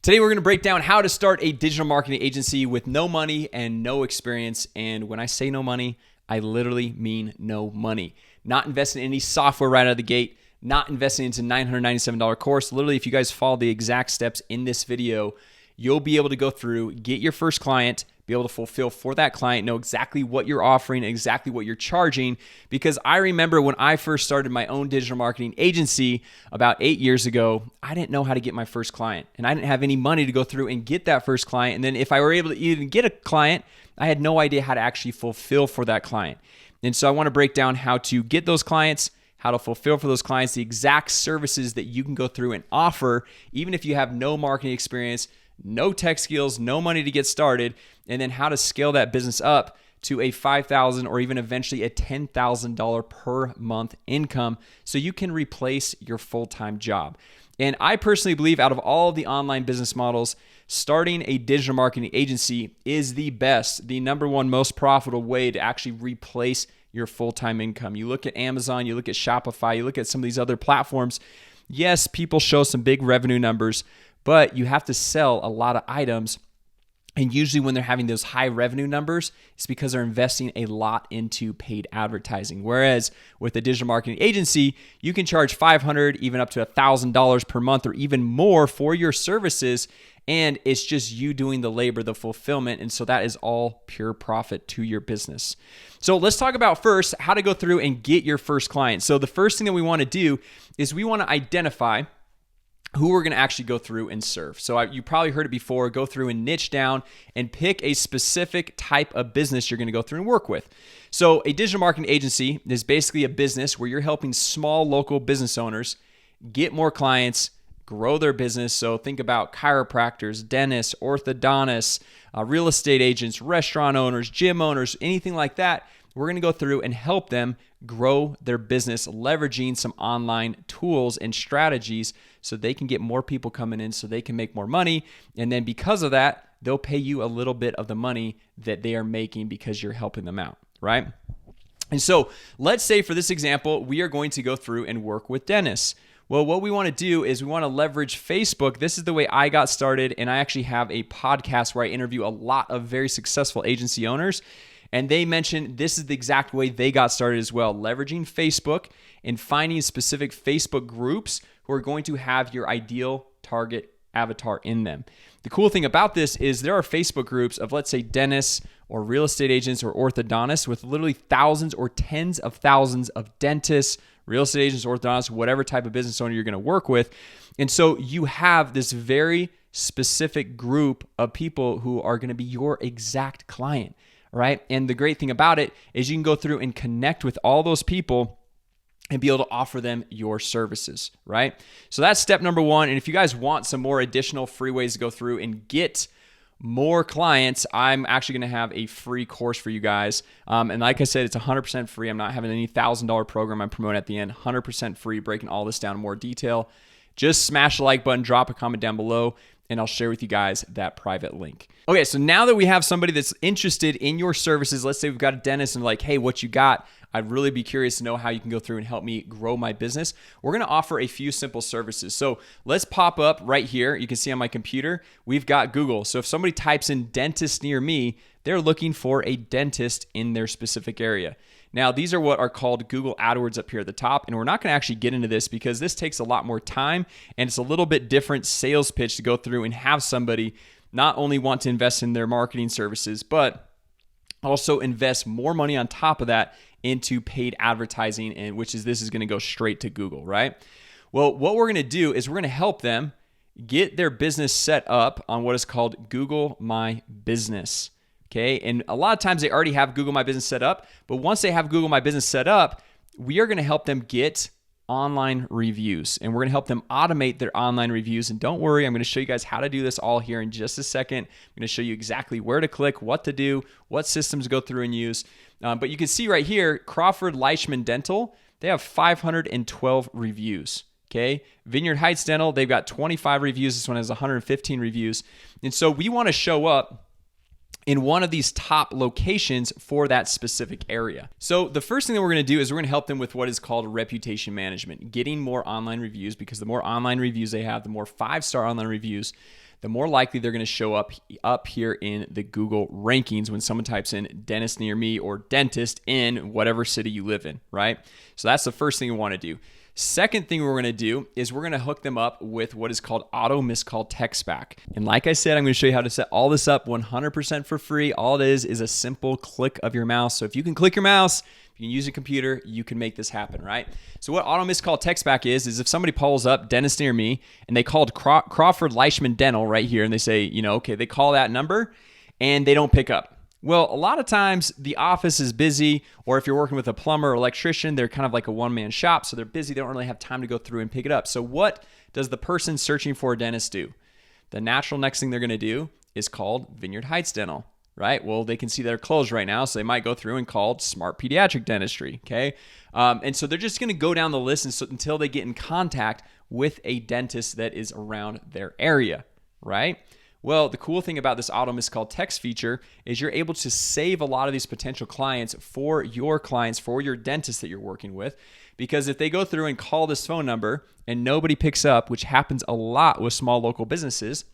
Today, we're going to break down how to start a digital marketing agency with no money and no experience. And when I say no money, I literally mean no money. Not investing in any software right out of the gate, not investing into $997 course. Literally, if you guys follow the exact steps in this video, you'll be able to go through, get your first client, be able to fulfill for that client, know exactly what you're offering, exactly what you're charging. Because I remember when I first started my own digital marketing agency about 8 years ago, I didn't know how to get my first client. And I didn't have any money to go through and get that first client. And then if I were able to even get a client, I had no idea how to actually fulfill for that client. And so I want to break down how to get those clients, how to fulfill for those clients, the exact services that you can go through and offer, even if you have no marketing experience, no tech skills, no money to get started, and then how to scale that business up to a $5,000 or even eventually a $10,000 per month income so you can replace your full-time job. And I personally believe out of all of the online business models, starting a digital marketing agency is the best, the number one most profitable way to actually replace your full-time income. You look at Amazon, you look at Shopify, you look at some of these other platforms. Yes, people show some big revenue numbers, but you have to sell a lot of items. And usually when they're having those high revenue numbers, it's because they're investing a lot into paid advertising. Whereas with a digital marketing agency, you can charge $500, even up to $1,000 per month or even more for your services. And it's just you doing the labor, the fulfillment. And so that is all pure profit to your business. So let's talk about first how to go through and get your first client. So the first thing that we want to do is we want to identify who we're going to actually go through and serve. So you probably heard it before, go through and niche down and pick a specific type of business you're going to go through and work with. So a digital marketing agency is basically a business where you're helping small local business owners get more clients, grow their business. So think about chiropractors, dentists, orthodontists, real estate agents, restaurant owners, gym owners, anything like that. We're going to go through and help them grow their business, leveraging some online tools and strategies so they can get more people coming in so they can make more money. And then because of that, they'll pay you a little bit of the money that they are making because you're helping them out, right? And so let's say for this example, we are going to go through and work with dentists. Well, what we want to do is we want to leverage Facebook. This is the way I got started, and I actually have a podcast where I interview a lot of very successful agency owners. And they mentioned this is the exact way they got started as well, leveraging Facebook and finding specific Facebook groups who are going to have your ideal target avatar in them. The cool thing about this is there are Facebook groups of, let's say, dentists or real estate agents or orthodontists with literally thousands or tens of thousands of dentists, real estate agents, orthodontists, whatever type of business owner you're going to work with. And so you have this very specific group of people who are going to be your exact client. Right? And the great thing about it is you can go through and connect with all those people and be able to offer them your services, right? So that's step number one. And if you guys want some more additional free ways to go through and get more clients, I'm actually going to have a free course for you guys. And like I said, it's 100% free. I'm not having any $1,000 program I'm promoting at the end. 100% free, breaking all this down in more detail. Just smash the like button, drop a comment down below, and I'll share with you guys that private link. Okay, so now that we have somebody that's interested in your services, let's say we've got a dentist and like, hey, what you got? I'd really be curious to know how you can go through and help me grow my business. We're gonna offer a few simple services. So let's pop up right here. You can see on my computer, we've got Google. So if somebody types in dentist near me, they're looking for a dentist in their specific area. Now, these are what are called Google AdWords up here at the top, and we're not going to actually get into this because this takes a lot more time, and it's a little bit different sales pitch to go through and have somebody not only want to invest in their marketing services, but also invest more money on top of that into paid advertising, and this is going to go straight to Google, right? Well, what we're going to do is we're going to help them get their business set up on what is called Google My Business. Okay, and a lot of times they already have Google My Business set up, but once they have Google My Business set up, we are going to help them get online reviews, and we're going to help them automate their online reviews. And don't worry, I'm going to show you guys how to do this all here in just a second. I'm going to show you exactly where to click, what to do, what systems to go through and use. But you can see right here, Crawford Leishman Dental, they have 512 reviews. Okay, Vineyard Heights Dental, they've got 25 reviews. This one has 115 reviews. And so we want to show up in one of these top locations for that specific area. So the first thing that we're going to do is we're going to help them with what is called reputation management, getting more online reviews, because the more online reviews they have, the more 5-star online reviews, the more likely they're going to show up here in the Google rankings when someone types in dentist near me or dentist in whatever city you live in, right? So that's the first thing we want to do. Second thing we're going to do is we're going to hook them up with what is called auto missed call text back. And like I said, I'm going to show you how to set all this up 100% for free. All it is a simple click of your mouse. So if you can click your mouse, if you can use a computer, you can make this happen, right? So what auto missed call text back is if somebody pulls up dentist near me and they called Crawford Leishman Dental right here and they say, okay, they call that number and they don't pick up. Well, a lot of times the office is busy, or if you're working with a plumber or electrician, they're kind of like a one-man shop, so they're busy. They don't really have time to go through and pick it up. So what does the person searching for a dentist do? The natural next thing they're going to do is called Vineyard Heights Dental, right? Well, they can see they're closed right now, so they might go through and call Smart Pediatric Dentistry, okay? And so they're just going to go down the list until they get in contact with a dentist that is around their area, right? Well, the cool thing about this auto missed call text feature is you're able to save a lot of these potential clients, for your dentist that you're working with. Because if they go through and call this phone number and nobody picks up, which happens a lot with small local businesses,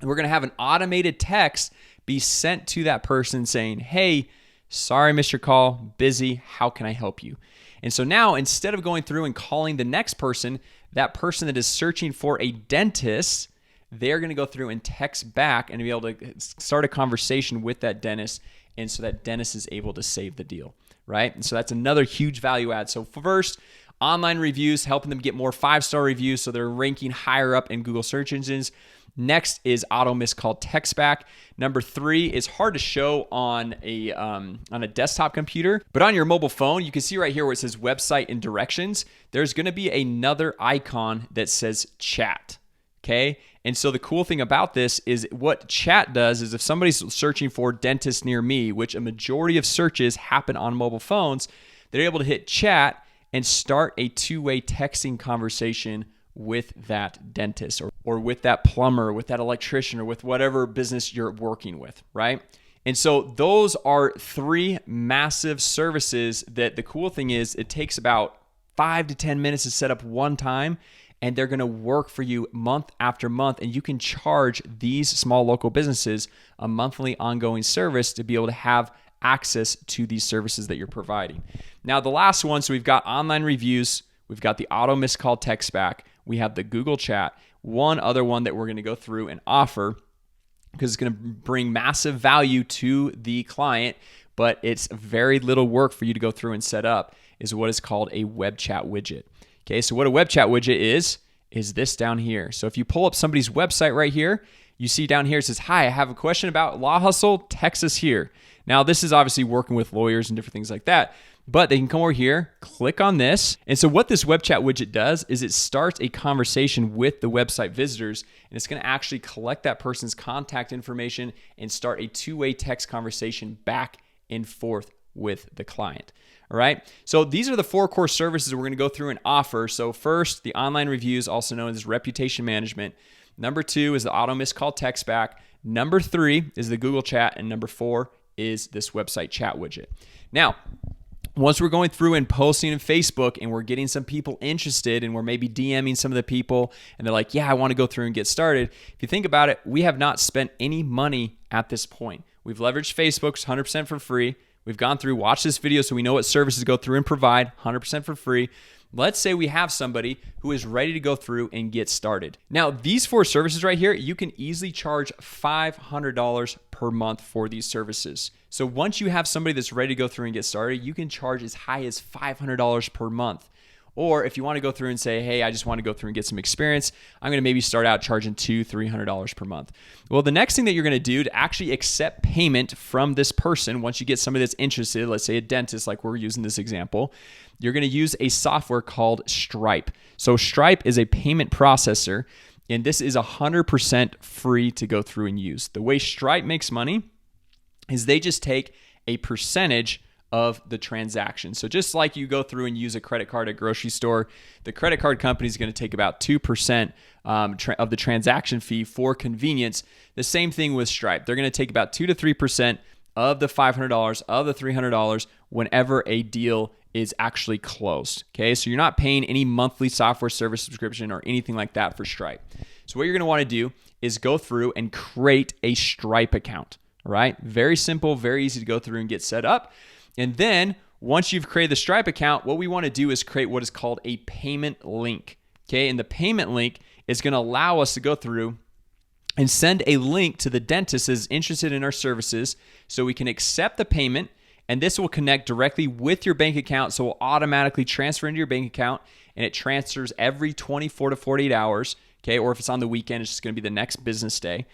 we're going to have an automated text be sent to that person saying, hey, sorry, I missed your call, busy, how can I help you? And so now, instead of going through and calling the next person, that person that is searching for a dentist, they're going to go through and text back and be able to start a conversation with that dentist, and so that dentist is able to save the deal, right? And so that's another huge value add. So first, online reviews, helping them get more 5-star reviews so they're ranking higher up in Google search engines. Next is auto missed call text back. Number 3 is hard to show on a desktop computer, but on your mobile phone, you can see right here where it says website and directions, there's going to be another icon that says chat. Okay. And so the cool thing about this is what chat does is if somebody's searching for dentist near me, which a majority of searches happen on mobile phones, they're able to hit chat and start a two-way texting conversation with that dentist or with that plumber, with that electrician, or with whatever business you're working with, right? And so those are 3 massive services that the cool thing is it takes about 5 to 10 minutes to set up one time, and they're going to work for you month after month, and you can charge these small local businesses a monthly ongoing service to be able to have access to these services that you're providing. Now, the last one, so we've got online reviews, we've got the auto missed call text back, we have the Google chat. One other one that we're going to go through and offer, because it's going to bring massive value to the client, but it's very little work for you to go through and set up, is what is called a web chat widget. Okay, so what a web chat widget is this down here. So if you pull up somebody's website right here, you see down here it says, hi, I have a question about Law Hustle, text us here. Now this is obviously working with lawyers and different things like that, but they can come over here, click on this. And so what this web chat widget does is it starts a conversation with the website visitors, and it's going to actually collect that person's contact information and start a two-way text conversation back and forth with the client. All right. So these are the 4 core services we're going to go through and offer. So first, the online reviews, also known as reputation management. Number 2 is the auto missed call text back. Number 3 is the Google chat. And number 4 is this website chat widget. Now, once we're going through and posting in Facebook and we're getting some people interested and we're maybe DMing some of the people and they're like, yeah, I want to go through and get started. If you think about it, we have not spent any money at this point. We've leveraged Facebook 100% for free. We've gone through, watched this video so we know what services to go through and provide 100% for free. Let's say we have somebody who is ready to go through and get started. Now, these 4 services right here, you can easily charge $500 per month for these services. So once you have somebody that's ready to go through and get started, you can charge as high as $500 per month. Or if you want to go through and say, hey, I just want to go through and get some experience, I'm going to maybe start out charging $200-$300 per month. Well, the next thing that you're going to do to actually accept payment from this person, once you get somebody that's interested, let's say a dentist, like we're using this example, you're going to use a software called Stripe. So Stripe is a payment processor, and this is 100% free to go through and use. The way Stripe makes money is they just take a percentage of the transaction. So just like you go through and use a credit card at a grocery store, the credit card company is going to take about 2% of the transaction fee for convenience. The same thing with Stripe. They're going to take about 2 to 3% of the $500, of the $300 whenever a deal is actually closed. Okay, so you're not paying any monthly software service subscription or anything like that for Stripe. So what you're going to want to do is go through and create a Stripe account. All right, very simple, very easy to go through and get set up. And then once you've created the Stripe account, what we want to do is create what is called a payment link. Okay, and the payment link is going to allow us to go through and send a link to the dentist that is interested in our services so we can accept the payment, and this will connect directly with your bank account, so it will automatically transfer into your bank account, and it transfers every 24 to 48 hours, okay? Or if it's on the weekend, it's just going to be the next business day.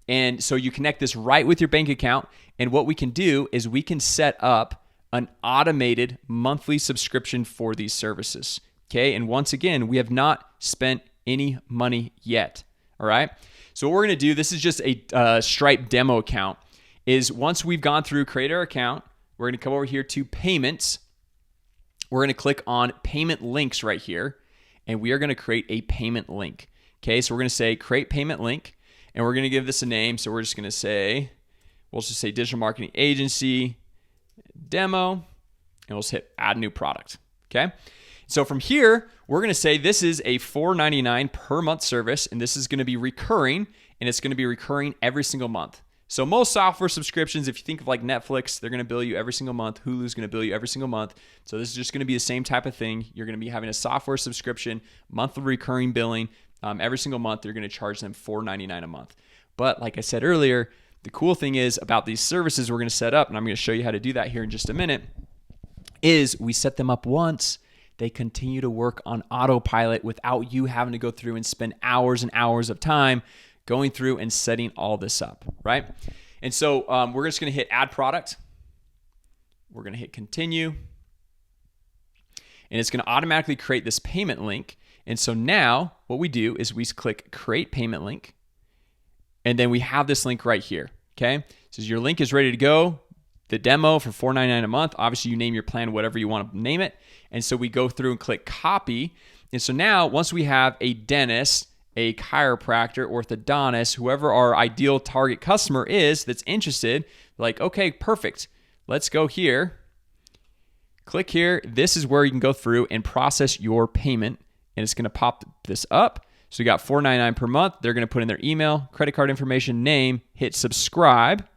And so you connect this right with your bank account, and what we can do is we can set up an automated monthly subscription for these services, okay? And once again, we have not spent any money yet, all right? So what we're going to do, this is just a Stripe demo account, is once we've gone through, create our account, we're going to come over here to payments. We're going to click on payment links right here, and we are going to create a payment link. Okay, so we're going to say create payment link, and we're going to give this a name. So we're just going to say, we'll just say digital marketing agency demo, and we'll just hit add new product. Okay, so from here, we're going to say this is a $4.99 per month service, and this is going to be recurring, and it's going to be recurring every single month. So most software subscriptions, if you think of like Netflix, they're going to bill you every single month. Hulu's going to bill you every single month. So this is just going to be the same type of thing. You're going to be having a software subscription, monthly recurring billing. Every single month, you're going to charge them $4.99 a month. But like I said earlier, the cool thing is about these services we're going to set up, and I'm going to show you how to do that here in just a minute, is we set them up once. They continue to work on autopilot without you having to go through and spend hours and hours of time going through and setting all this up, right? And so we're just going to hit add product. We're going to hit continue. And it's going to automatically create this payment link. And so now what we do is we click create payment link. And then we have this link right here, okay? So your link is ready to go. The demo for $4.99 a month. Obviously, you name your plan whatever you want to name it. And so we go through and click copy. And so now once we have a dentist, a chiropractor, orthodontist, whoever our ideal target customer is that's interested, like, okay, perfect. Let's go here. Click here. This is where you can go through and process your payment. And it's going to pop this up. So you got $4.99 per month. They're going to put in their email, credit card information, name, hit subscribe.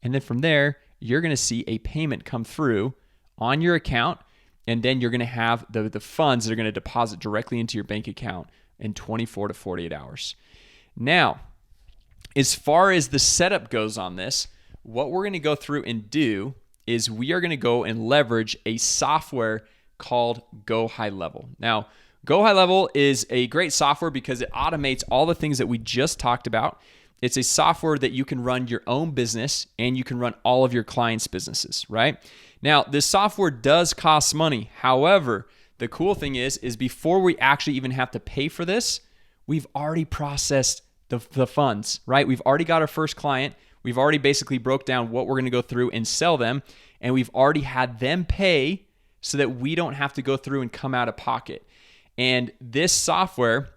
And then from there, you're going to see a payment come through on your account. And then you're going to have the funds that are going to deposit directly into your bank account in 24 to 48 hours. Now, as far as the setup goes on this, what we're going to go through and do is we are going to go and leverage a software called GoHighLevel. Now, GoHighLevel is a great software because it automates all the things that we just talked about. It's a software that you can run your own business and you can run all of your clients' businesses, right? Now, this software does cost money. However, the cool thing is before we actually even have to pay for this, we've already processed the funds, right? We've already got our first client. We've already basically broke down what we're going to go through and sell them. And we've already had them pay so that we don't have to go through and come out of pocket. And this software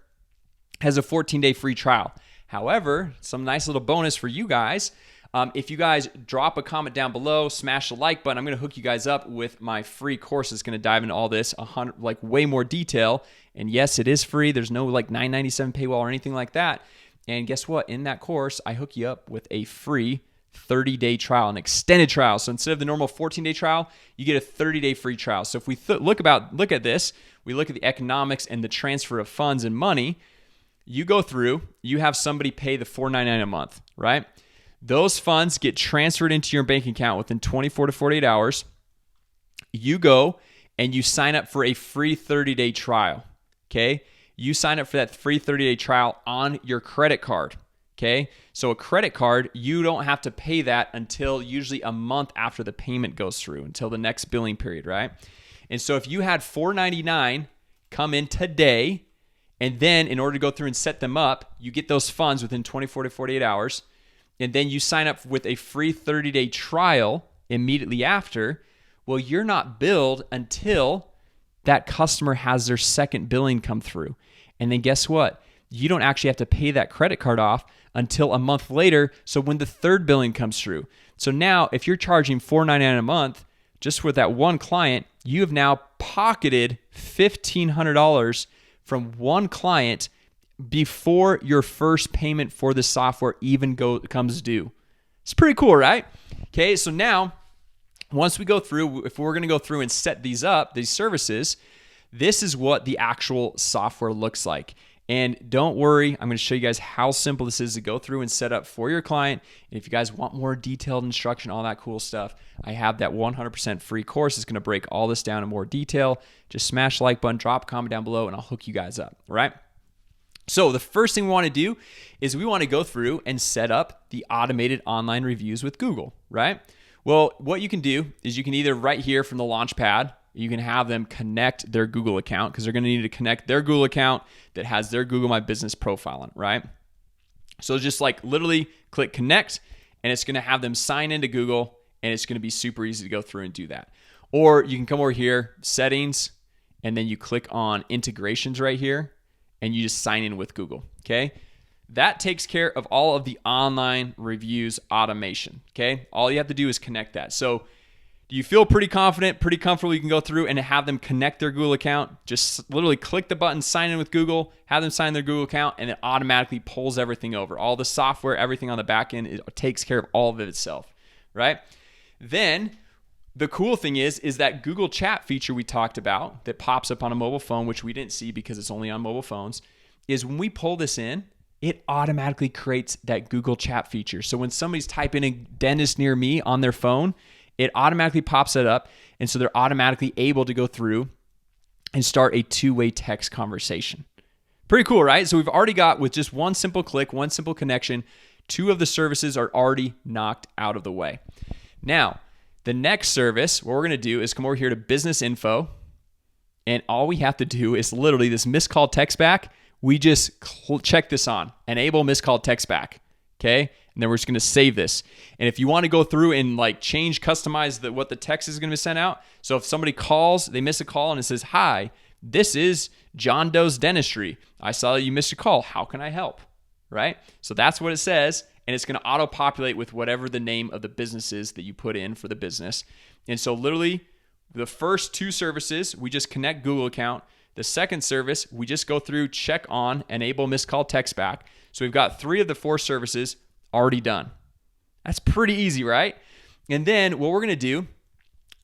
has a 14-day free trial. However, some nice little bonus for you guys. If you guys drop a comment down below, smash the like button, I'm going to hook you guys up with my free course. It's going to dive into all this, way more detail. And yes, it is free. There's no $9.97 paywall or anything like that. And guess what? In that course, I hook you up with a free 30-day trial, an extended trial. So instead of the normal 14-day trial, you get a 30-day free trial. So if we look at this, we look at the economics and the transfer of funds and money. You go through, you have somebody pay the $4.99 a month, right? Those funds get transferred into your bank account within 24 to 48 hours. You go and you sign up for a free 30-day trial, okay? You sign up for that free 30-day trial on your credit card, okay? So a credit card, you don't have to pay that until usually a month after the payment goes through, until the next billing period, right? And so if you had $4.99 come in today, and then in order to go through and set them up, you get those funds within 24 to 48 hours, and then you sign up with a free 30-day trial immediately after, well, you're not billed until that customer has their second billing come through. And then guess what? You don't actually have to pay that credit card off until a month later, so when the third billing comes through. So now, if you're charging $4.99 a month, just with that one client, you have now pocketed $1,500 from one client before your first payment for the software even comes due. It's pretty cool, right? Okay, so now once we go through, if we're going to go through and set these up, these services, this is what the actual software looks like. And don't worry, I'm going to show you guys how simple this is to go through and set up for your client. And if you guys want more detailed instruction, all that cool stuff, I have that 100% free course. It's going to break all this down in more detail. Just smash the like button, drop a comment down below, and I'll hook you guys up, all right? So the first thing we want to do is we want to go through and set up the automated online reviews with Google, right? Well, what you can do is you can either right here from the Launchpad, you can have them connect their Google account because they're going to need to connect their Google account that has their Google My Business profile on it, right? So just like literally click connect and it's going to have them sign into Google and it's going to be super easy to go through and do that. Or you can come over here, settings, and then you click on integrations right here and you just sign in with Google, okay? That takes care of all of the online reviews automation, okay? All you have to do is connect that. So do you feel pretty confident, pretty comfortable you can go through and have them connect their Google account? Just literally click the button, sign in with Google, have them sign their Google account, and it automatically pulls everything over. All the software, everything on the back end, it takes care of all of it itself, right? Then the cool thing is that Google Chat feature we talked about that pops up on a mobile phone, which we didn't see because it's only on mobile phones, is when we pull this in, it automatically creates that Google Chat feature. So when somebody's typing in dentist near me on their phone, it automatically pops it up. And so they're automatically able to go through and start a two-way text conversation. Pretty cool, right? So we've already got, with just one simple click, one simple connection, 2 of the services are already knocked out of the way. Now, the next service, what we're going to do is come over here to business info. And all we have to do is literally this missed call text back. We just check this on, enable missed call text back, okay? And then we're just gonna save this. And if you wanna go through and like change, customize what the text is gonna be sent out, so if somebody calls, they miss a call and it says, "Hi, this is John Doe's Dentistry. I saw that you missed a call. How can I help?" Right? So that's what it says, and it's gonna auto-populate with whatever the name of the business is that you put in for the business. And so literally, the first 2 services, we just connect Google account. The second service, we just go through, check on, enable missed call text back. So we've got 3 of the 4 services already done. That's pretty easy, right? And then what we're going to do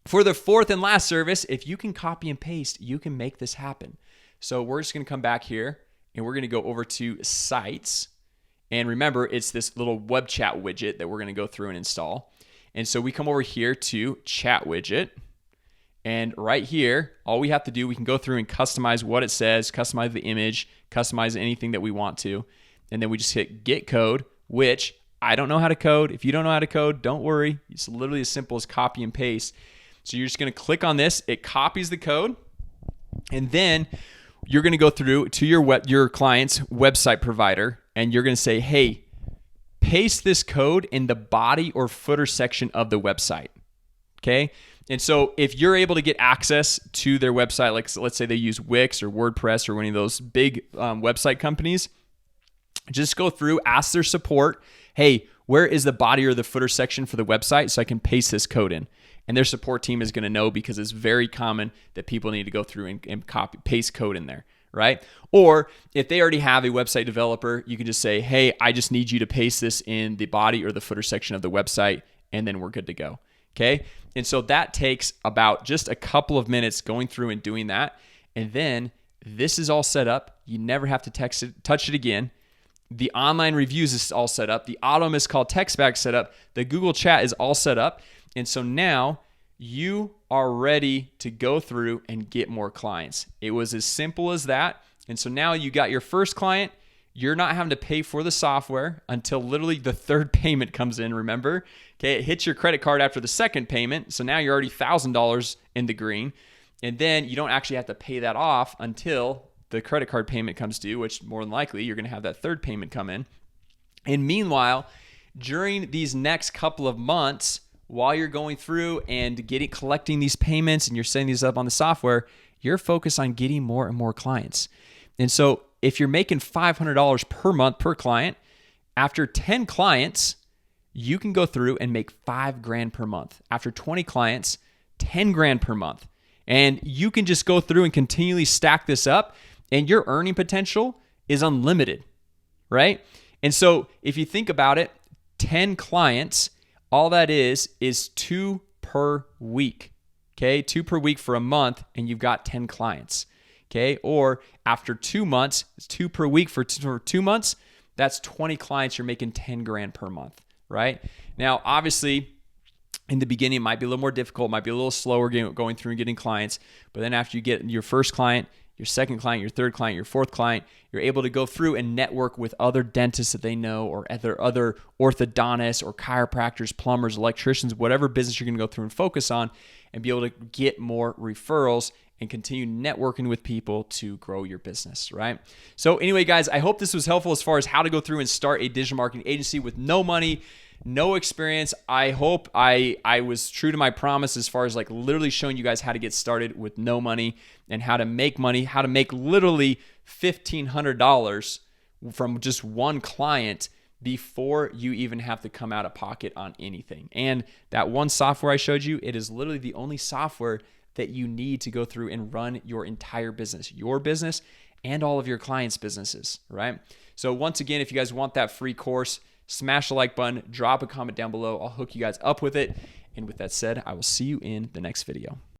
for the 4th and last service, if you can copy and paste, you can make this happen. So we're just going to come back here and we're going to go over to sites. And remember, it's this little web chat widget that we're going to go through and install. And so we come over here to chat widget. And right here, all we have to do, we can go through and customize what it says, customize the image, customize anything that we want to. And then we just hit get code, which I don't know how to code. If you don't know how to code, don't worry. It's literally as simple as copy and paste. So you're just going to click on this. It copies the code. And then you're going to go through to your client's website provider. And you're going to say, hey, paste this code in the body or footer section of the website. Okay? And so if you're able to get access to their website, like let's say they use Wix or WordPress or one of those big website companies, just go through, ask their support, hey, where is the body or the footer section for the website so I can paste this code in? And their support team is going to know because it's very common that people need to go through and copy, paste code in there, right? Or if they already have a website developer, you can just say, hey, I just need you to paste this in the body or the footer section of the website, and then we're good to go. Okay, and so that takes about just a couple of minutes going through and doing that. And then this is all set up. You never have to touch it again. The online reviews is all set up. The auto missed call text back set up. The Google Chat is all set up. And so now you are ready to go through and get more clients. It was as simple as that. And so now you got your first client. You're not having to pay for the software until literally the 3rd payment comes in, remember? Okay, it hits your credit card after the 2nd payment, so now you're already $1,000 in the green. And then you don't actually have to pay that off until the credit card payment comes due, which more than likely you're going to have that 3rd payment come in. And meanwhile, during these next couple of months, while you're going through and collecting these payments and you're setting these up on the software, you're focused on getting more and more clients. And so if you're making $500 per month per client, after 10 clients, you can go through and make $5,000 per month. After 20 clients, $10,000 per month. And you can just go through and continually stack this up, and your earning potential is unlimited, right? And so if you think about it, 10 clients, all that is 2 per week, okay? 2 per week for a month, and you've got 10 clients, okay? Or after 2 months, it's 2 per week for 2 months. That's 20 clients. You're making 10 grand per month, right? Now, obviously, in the beginning, it might be a little more difficult, might be a little slower going through and getting clients. But then after you get your first client, your second client, your third client, your fourth client, you're able to go through and network with other dentists that they know, or other orthodontists or chiropractors, plumbers, electricians, whatever business you're going to go through and focus on, and be able to get more referrals and continue networking with people to grow your business, right? So anyway, guys, I hope this was helpful as far as how to go through and start a digital marketing agency with no money, no experience. I hope I was true to my promise as far as like literally showing you guys how to get started with no money and how to make money, how to make literally $1,500 from just one client before you even have to come out of pocket on anything. And that one software I showed you, it is literally the only software that you need to go through and run your entire business, your business and all of your clients' businesses, right? So once again, if you guys want that free course, smash the like button, drop a comment down below. I'll hook you guys up with it. And with that said, I will see you in the next video.